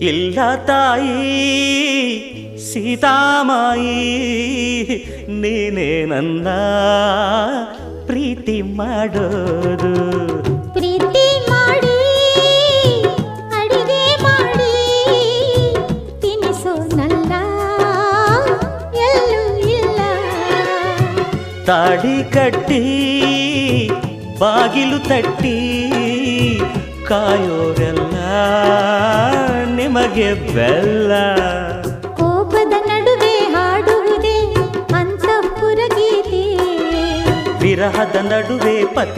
ಇಲ್ಲ ತಾಯಿ ಸೀತಾಮಾಯಿ, ನೀನೇ ನನ್ನ ಪ್ರೀತಿ ಮಾಡೋದು. ಪ್ರೀತಿ ಮಾಡಿ ಅಡಿಗೆ ಮಾಡಿ ತಿನಿಸೋನಲ್ಲ ಎಲ್ಲೂ ಇಲ್ಲ. ತಾಳಿ ಕಟ್ಟಿ ಬಾಗಿಲು ತಟ್ಟಿ ಕಾಯೋರೆಲ್ಲ ನಿಮಗೆ ಬೆಲ್ಲ. ಕೋಪದ ನಡುವೆ ಹಾಡುವುದೇ ಅಂತಃಪುರ ಗೀತೆ, ವಿರಹದ ನಡುವೆ ಪತಿ